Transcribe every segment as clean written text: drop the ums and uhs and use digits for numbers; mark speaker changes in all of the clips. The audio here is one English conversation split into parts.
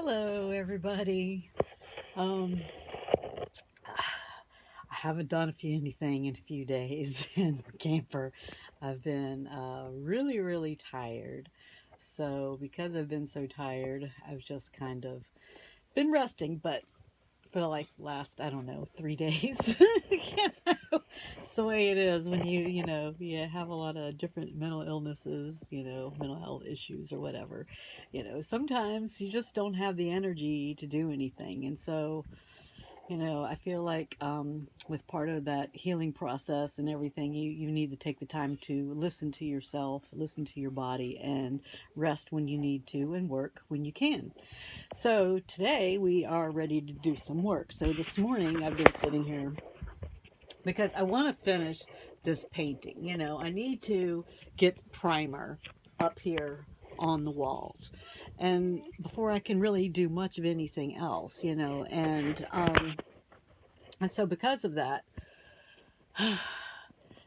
Speaker 1: Hello, everybody. Um, I haven't done anything in a few days in the camper. I've been really tired. So, because I've been so tired, I've just kind of been resting, but for like last, I don't know, 3 days. It's the way it is when you have a lot of different mental illnesses, mental health issues or whatever. Sometimes you just don't have the energy to do anything. And so, I feel like with part of that healing process and everything, you need to take the time to listen to yourself, listen to your body, and rest when you need to and work when you can. So today we are ready to do some work. So this morning I've been sitting here because I want to finish this painting. I need to get primer up here on the walls, and before I can really do much of anything else, and so because of that,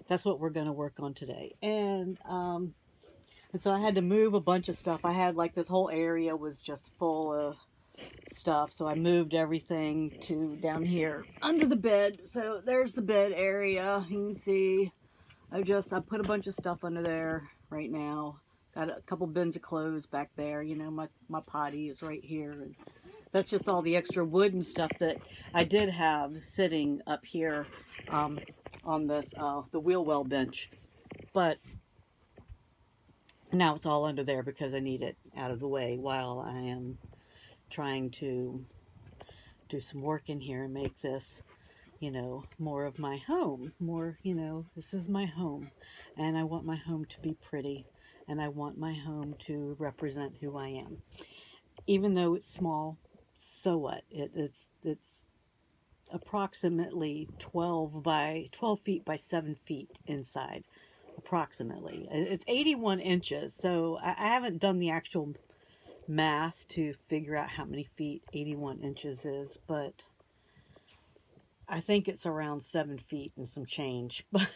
Speaker 1: that's what we're going to work on today. And so I had to move a bunch of stuff. I had like this whole area was just full of stuff, so I moved everything to down here under the bed. So there's the bed area. You can see I put a bunch of stuff under there right now. Got a couple bins of clothes back there. My potty is right here, and that's just all the extra wood and stuff that I did have sitting up here on this the wheel well bench. But now it's all under there because I need it out of the way while I am trying to do some work in here and make this, more of my home. More, this is my home. And I want my home to be pretty. And I want my home to represent who I am. Even though it's small, so what? It's approximately 12 feet by 7 feet inside. Approximately. It's 81 inches. So I haven't done the actual math to figure out how many feet 81 inches is, but I think it's around 7 feet and some change. But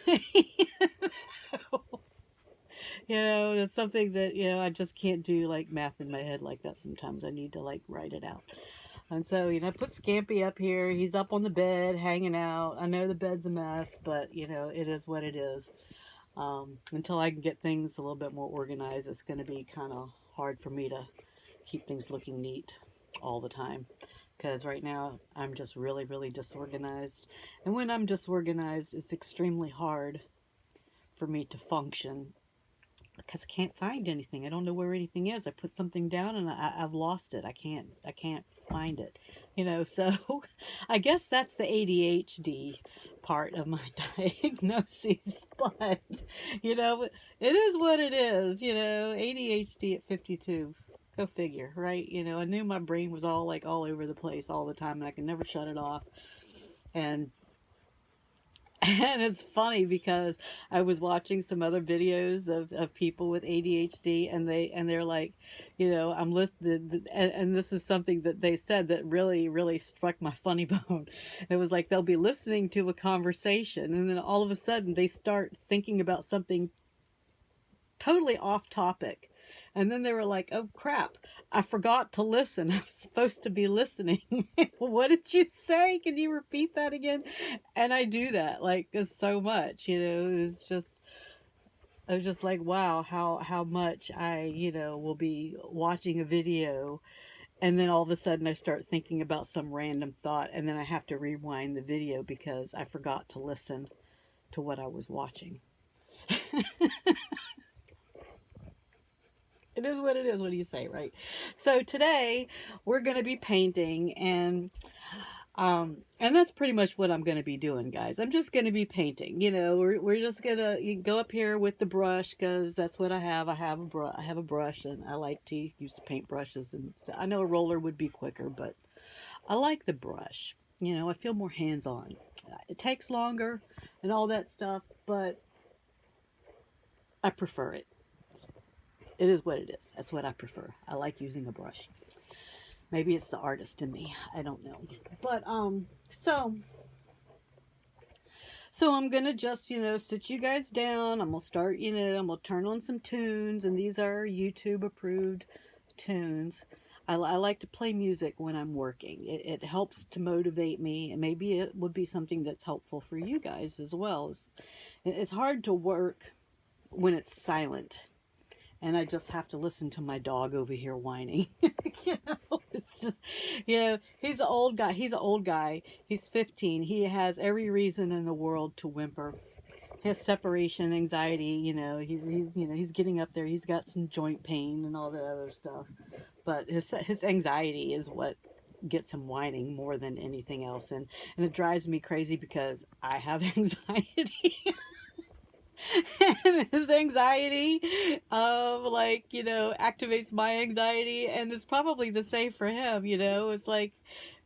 Speaker 1: it's something that I just can't do like math in my head like that. Sometimes I need to like write it out. And so I put Scampy up here. He's up on the bed hanging out. I know the bed's a mess, but it is what it is. Until I can get things a little bit more organized, it's going to be kind of hard for me to keep things looking neat all the time, because right now I'm just really disorganized, and when I'm disorganized it's extremely hard for me to function because I can't find anything. I don't know where anything is. I put something down and I've lost it. I can't find it, so I guess that's the ADHD part of my diagnosis. But it is what it is. ADHD at 52. Go figure, right? I knew my brain was all over the place all the time, and I could never shut it off. And it's funny because I was watching some other videos of people with ADHD, and they're like, I'm listening, and this is something that they said that really struck my funny bone. It was like they'll be listening to a conversation, and then all of a sudden they start thinking about something totally off topic. And then they were like, oh crap, I forgot to listen. I'm supposed to be listening. What did you say? Can you repeat that again? And I do that like so much, I was just like, wow, how much I, will be watching a video, and then all of a sudden I start thinking about some random thought, and then I have to rewind the video because I forgot to listen to what I was watching. It is what it is. What do you say, right? So today we're going to be painting, and that's pretty much what I'm going to be doing, guys. I'm just going to be painting. We're just going to go up here with the brush because that's what I have. I have a brush, and I like to use paint brushes. And I know a roller would be quicker, but I like the brush. I feel more hands-on. It takes longer and all that stuff, but I prefer it. It is what it is. That's what I prefer. I like using a brush. Maybe it's the artist in me. I don't know. But so I'm gonna just sit you guys down. I'm gonna start. I'm gonna turn on some tunes, and these are YouTube approved tunes. I like to play music when I'm working. It helps to motivate me, and maybe it would be something that's helpful for you guys as well. It's hard to work when it's silent, and I just have to listen to my dog over here whining. It's just, he's an old guy. He's an old guy. He's 15. He has every reason in the world to whimper. His separation anxiety, he's getting up there. He's got some joint pain and all that other stuff. But his anxiety is what gets him whining more than anything else, and it drives me crazy because I have anxiety. And his anxiety activates my anxiety, and it's probably the same for him. It's like,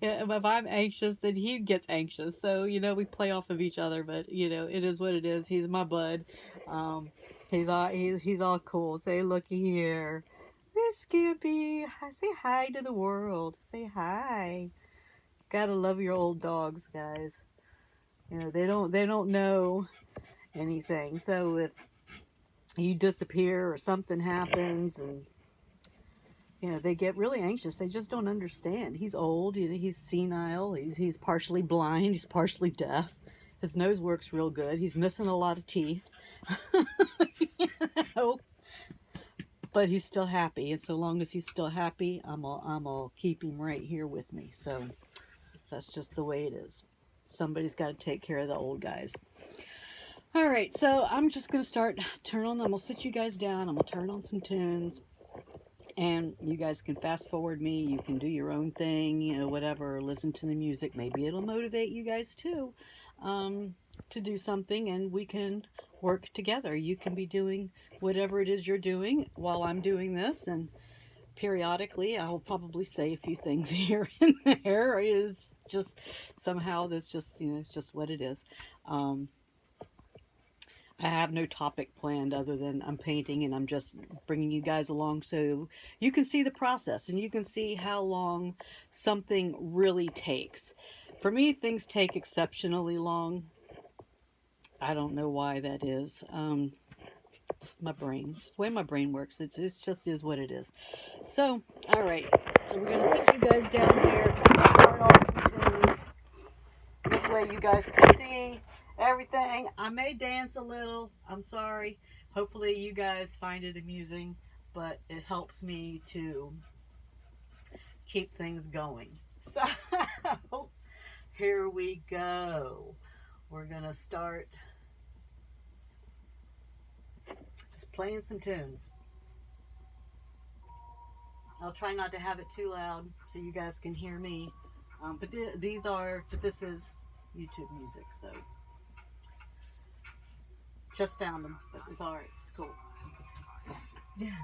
Speaker 1: if I'm anxious, then he gets anxious, so we play off of each other. But it is what it is. He's my bud. He's all cool. Say, looky here, Miss Skippy, say hi to the world. Say hi. Gotta love your old dogs, guys. They don't know anything. So if you disappear or something happens, and they get really anxious. They just don't understand. He's old. He's senile. He's partially blind. He's partially deaf. His nose works real good. He's missing a lot of teeth. you know? But he's still happy, and so long as he's still happy, I'm gonna keep him right here with me. So that's just the way it is. Somebody's got to take care of the old guys. All right, so I'm just going to I'm going to sit you guys down. I'm going to turn on some tunes, and you guys can fast forward me. You can do your own thing, whatever, listen to the music. Maybe it'll motivate you guys too, to do something, and we can work together. You can be doing whatever it is you're doing while I'm doing this, and periodically I'll probably say a few things here and there. Is just somehow that's just, it's just what it is. I have no topic planned other than I'm painting, and I'm just bringing you guys along so you can see the process and you can see how long something really takes. For me, things take exceptionally long. I don't know why that is. It's my brain. It's the way my brain works. It's just is what it is. So, all right. So we're going to sit you guys down here, turn on some tunes. This way you guys can see everything. I may dance a little. I'm sorry. Hopefully you guys find it amusing, but it helps me to keep things going. So here we go. We're going to start just playing some tunes. I'll try not to have it too loud so you guys can hear me. But this is YouTube music, so just found them, but it's alright, it's cool. Yeah.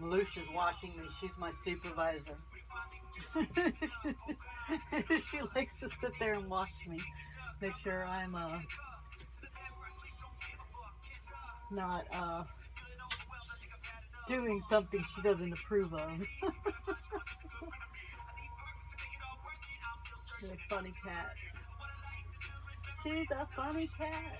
Speaker 1: Lucia's watching me. She's my supervisor. She likes to sit there and watch me. Make sure I'm not doing something she doesn't approve of. She's a funny cat. She's a funny cat.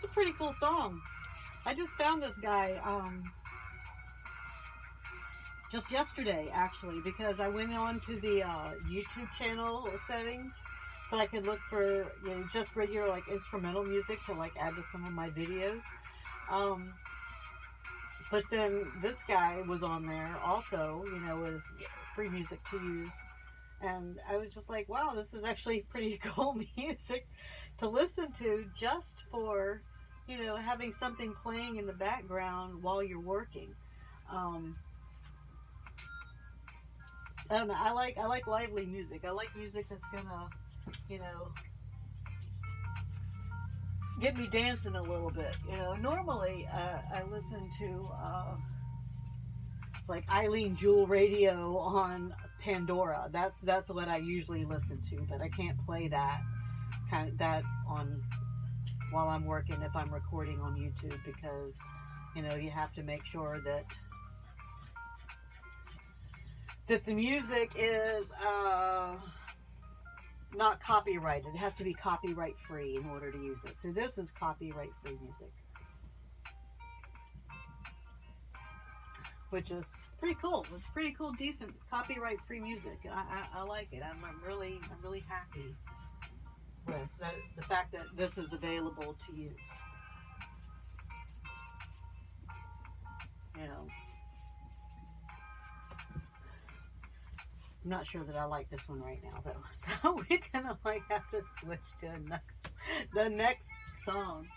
Speaker 1: is a pretty cool song. I just found this guy just yesterday, actually, because I went on to the YouTube channel settings so I could look for, just regular like instrumental music to like add to some of my videos. Um, but then this guy was on there also, was free music to use. And I was just like, wow, this is actually pretty cool music to listen to just for, having something playing in the background while you're working. Um, I don't know. I like lively music. I like music that's gonna, you know, get me dancing a little bit. Normally I listen to like Eileen Jewel radio on Pandora. That's what I usually listen to, but I can't play that on while I'm working if I'm recording on YouTube because you have to make sure that the music is not copyrighted. It has to be copyright free in order to use it. So this is copyright free music, which is pretty cool. It's pretty cool, decent copyright free music. I like it. I'm really happy with the fact that this is available to use. You know, I'm not sure that I like this one right now though. So we're gonna like have to switch to the next song.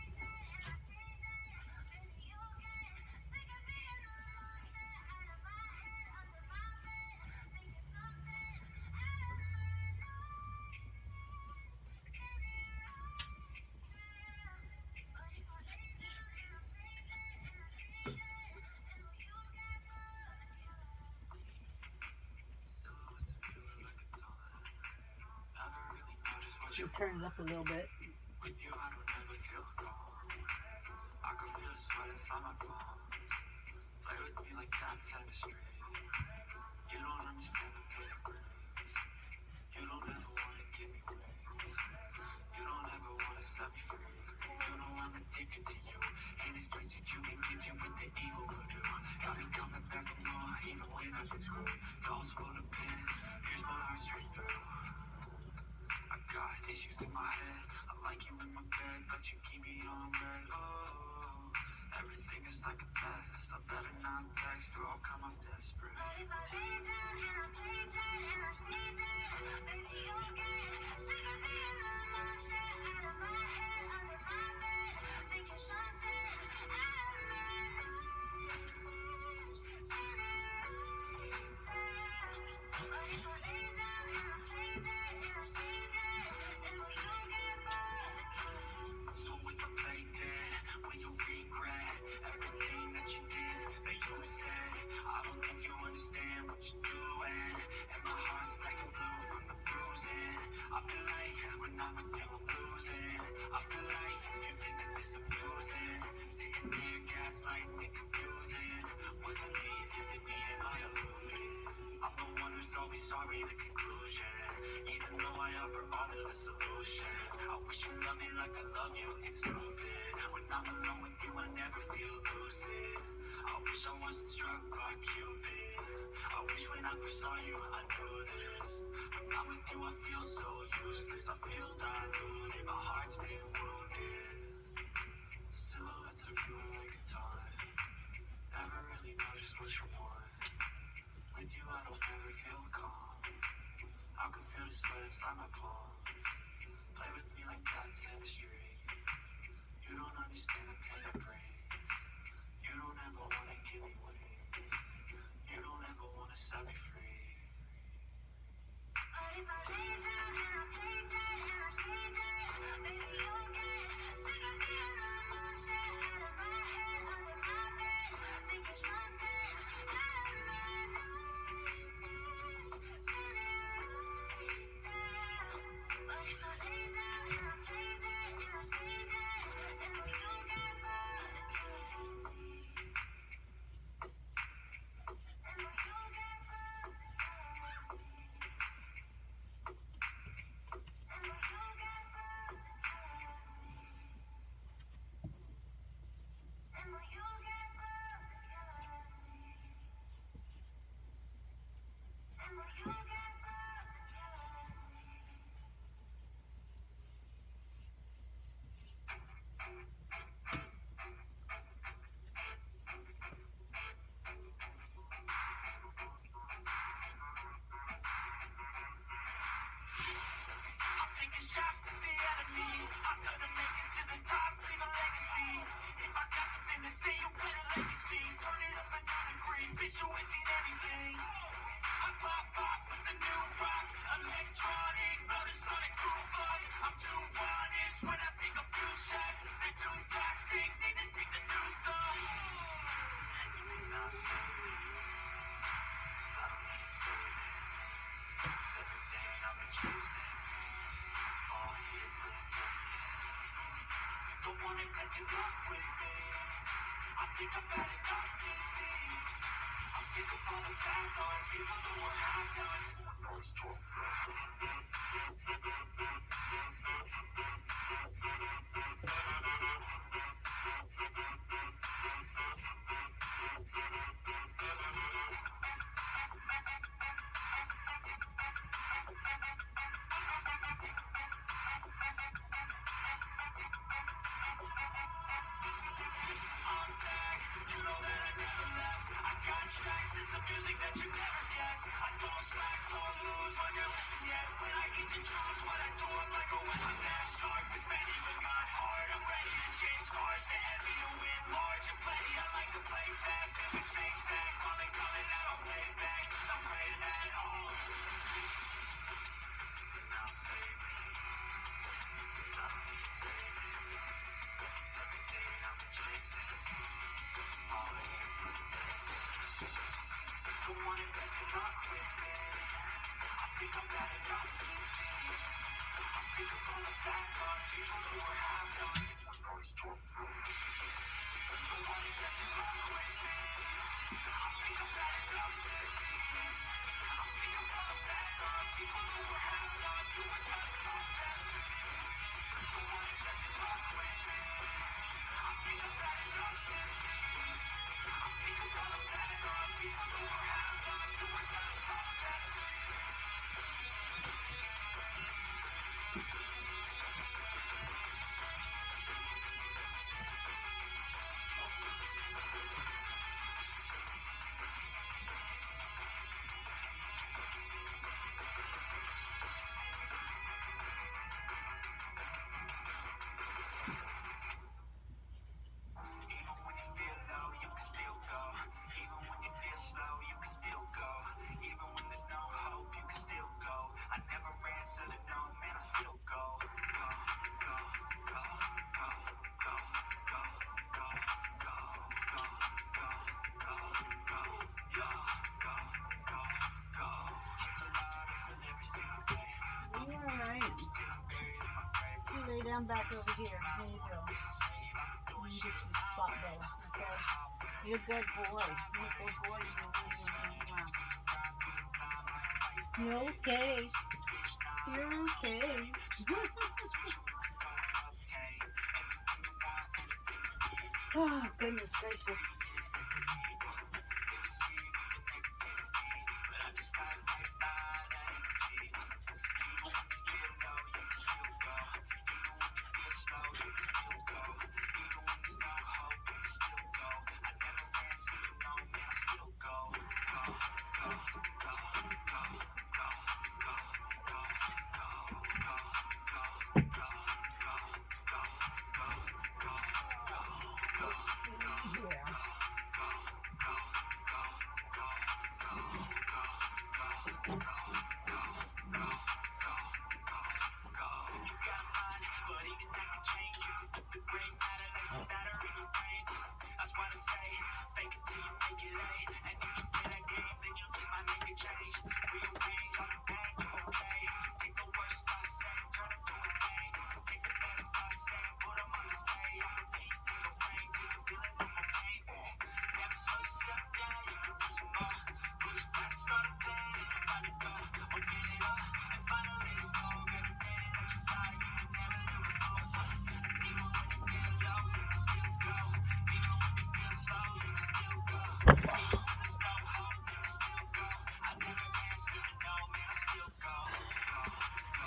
Speaker 1: You turn it up a little bit. With you, I don't ever feel calm. I can feel the sweat inside my palm. Play with me like cats and a string. You don't understand the pain of rain. You don't ever wanna give me wings. You don't ever wanna set me free. You know I'm addicted to you. And it's twisted, you been gifted with the evil voodoo. Got me coming back for more, even when I've been screwed. Dolls full of pins, pierce my heart straight through. I got issues in my head. I like you in my bed, but you keep me on red. Oh, everything is like a test. I better not text or I'll come off desperate. But if I lay down and I play dead and I stay dead, baby you'll get sick of being a monster out of my head, under my bed, thinking something out of my nose, standing right there. But if I lay down and I play dead and I stay dead, then will you get bored again? So if I play dead, will you regret everything that you did, that you said? I don't think you understand what you're doing, and my heart's black and blue from the bruising. I feel like when I'm with you I'm losing. I feel like you think that this amusing, sitting there gaslighting and confusing. Was it me? Is it me? Am I deluded? I'm the one who's always sorry, the conclusion. Even though I offer all of the solutions, I wish you loved me like I love you, it's stupid. When I'm alone with you, I never feel lucid. I wish I wasn't struck by Cupid. I wish when I first saw you, I knew this. When I'm with you, I feel so useless. I feel diluted, my heart's been wounded. Silhouettes of you are like a taunt. Never really know just what you want. With you, I don't ever feel calm. I can feel the sweat inside my palm. Play with me like cats in a string. You don't understand the pain of rain. You don't ever wanna give me wings. You don't ever wanna set me free. But if I lay down and I play dead and I stay dead, baby you'll get sick of being a monster out of my head, under my bed, thinking something out of my nose, standing right there. But if I lay down and I play dead and I stay dead, then will you get bored again? Then will you get bored again? Then will you get bored again? Lay down back over here. There you go. You get some spot though, okay? You're a good boy. You're a good boy. You're okay. You're okay. Oh, goodness gracious.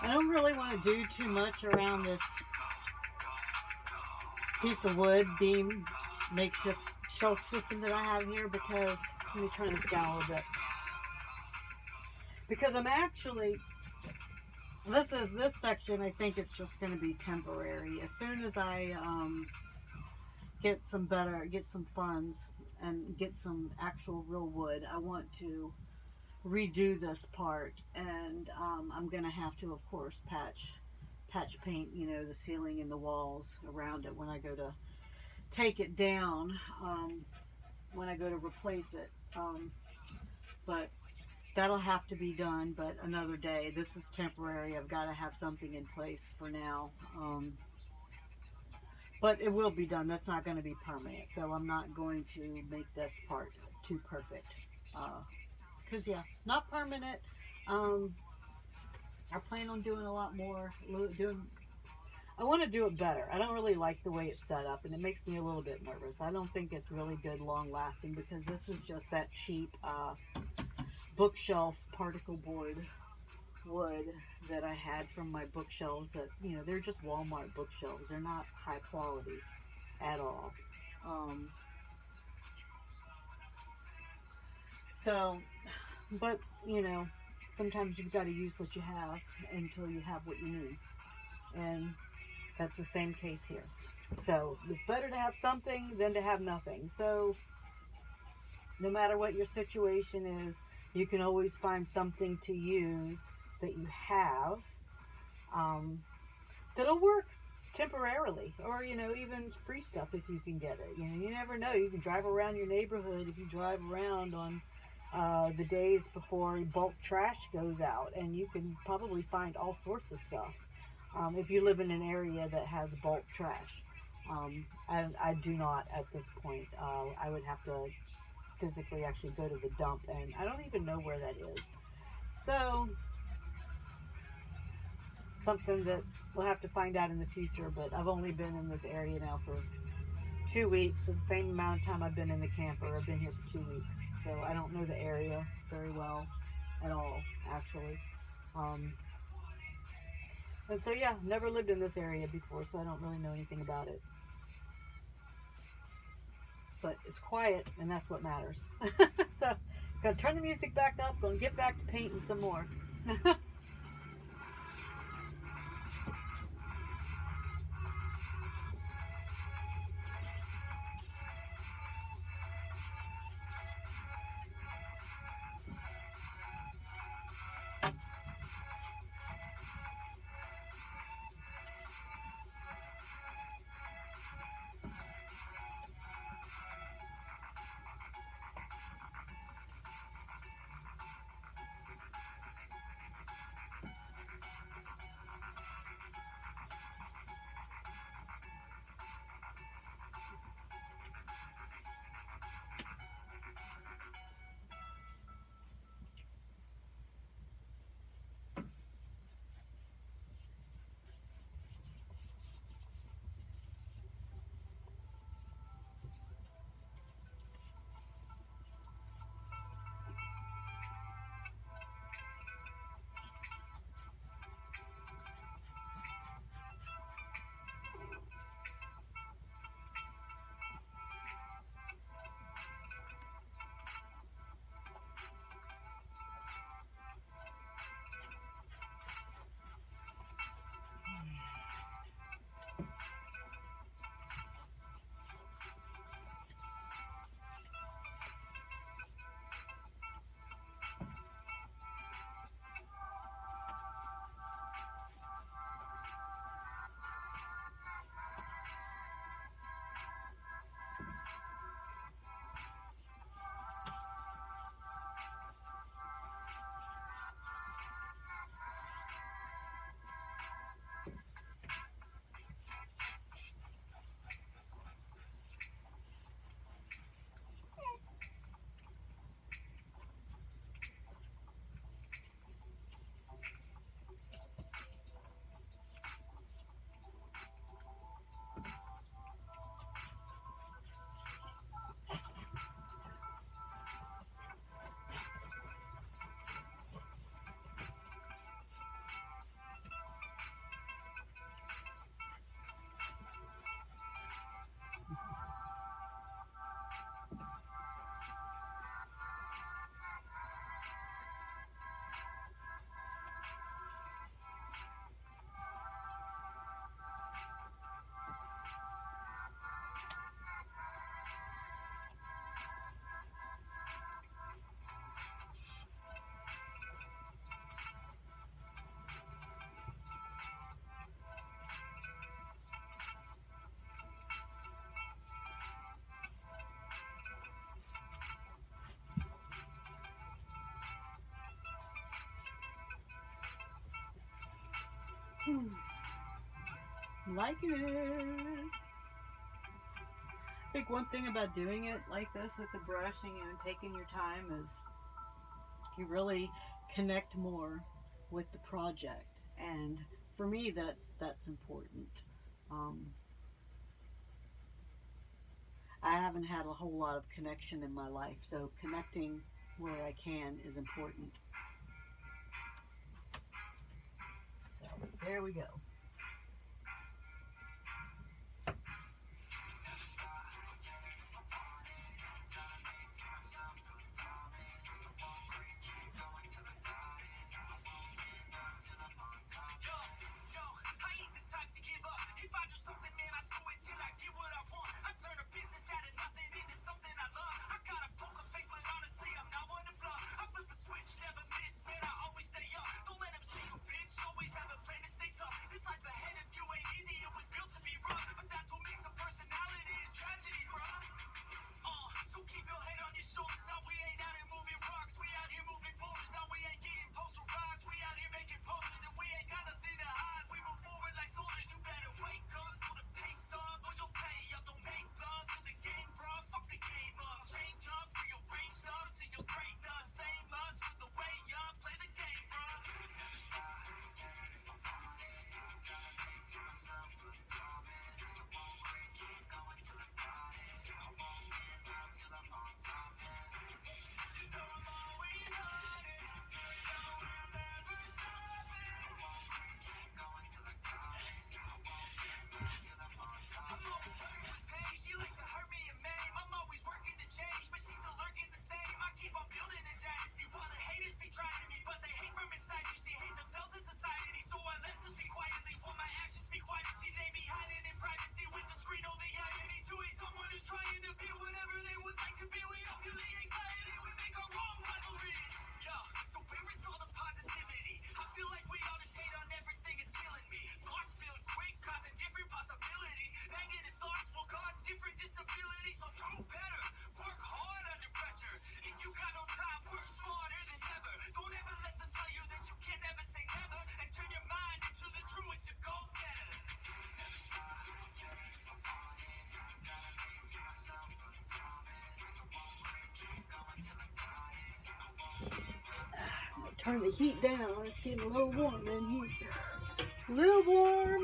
Speaker 1: I don't really want to do too much around this piece of wood beam makeshift shelf system that I have here because, let me turn this down a little bit, because I'm actually, this section I think it's just going to be temporary. As soon as I get some funds and get some actual real wood, I want to redo this part, and I'm gonna have to, of course, patch paint, the ceiling and the walls around it when I go to take it down, when I go to replace it. But that'll have to be done, but another day. This is temporary. I've got to have something in place for now. But it will be done. That's not going to be permanent. So I'm not going to make this part too perfect. Because, yeah, not permanent. Um, I plan on doing a lot more. I want to do it better. I don't really like the way it's set up, and it makes me a little bit nervous. I don't think it's really good, long lasting, because this is just that cheap bookshelf particle board wood that I had from my bookshelves. That they're just Walmart bookshelves. They're not high quality at all. Um, so, but sometimes you've got to use what you have until you have what you need, and that's the same case here. So it's better to have something than to have nothing. So no matter what your situation is, you can always find something to use that you have, um, that'll work temporarily, or even free stuff if you can get it. You never know. You can drive around your neighborhood if you drive around on the days before bulk trash goes out, and you can probably find all sorts of stuff if you live in an area that has bulk trash. I do not at this point. I would have to physically actually go to the dump, and I don't even know where that is. So something that we'll have to find out in the future. But I've only been in this area now for 2 weeks. It's the same amount of time I've been in the camper. I've been here for 2 weeks, so I don't know the area very well at all, actually. Um, and so yeah, never lived in this area before, so I don't really know anything about it. But it's quiet, and that's what matters. So, gonna turn the music back up. Gonna get back to painting some more. Liking it. think one thing about doing it like this with the brushing and taking your time is you really connect more with the project, and for me, that's important. Um, I haven't had a whole lot of connection in my life, so connecting where I can is important. So there we go. Turn the heat down. It's getting a little warm in here. A little warm.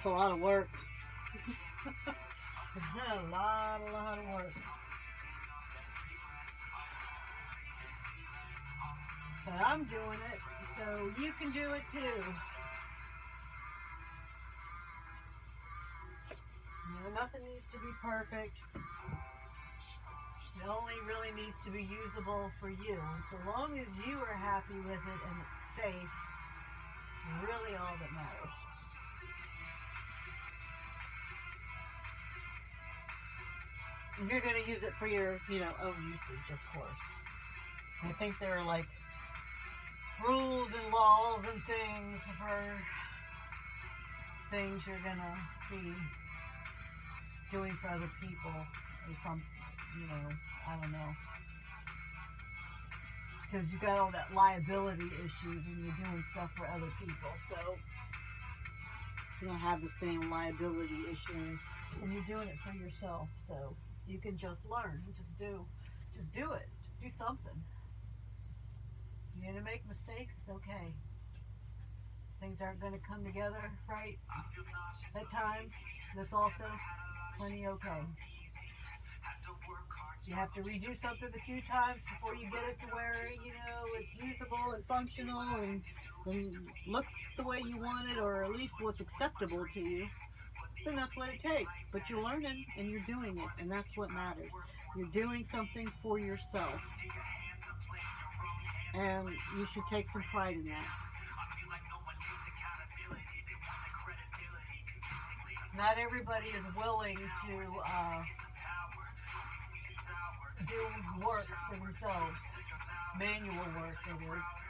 Speaker 1: It's a lot of work. A lot of work. But I'm doing it, so you can do it too. Nothing needs to be perfect. It only really needs to be usable for you. So long as you are happy with it and it's safe, it's really all that matters. And you're going to use it for your, own usage, of course. I think there are like rules and laws and things for things you're going to be doing for other people or something, I don't know. Because you got all that liability issues when you're doing stuff for other people. So you don't have the same liability issues when you're doing it for yourself. So you can just learn, just do it, just do something. You're gonna make mistakes, it's okay. Things aren't gonna come together right at times. That's also plenty okay. You have to redo something a few times before you get it to where, it's usable and functional and looks the way you want it, or at least what's acceptable to you. Then that's what it takes. But you're learning and you're doing it, and that's what matters. You're doing something for yourself. And you should take some pride in that. Not everybody is willing to do work for themselves. Manual work, it is.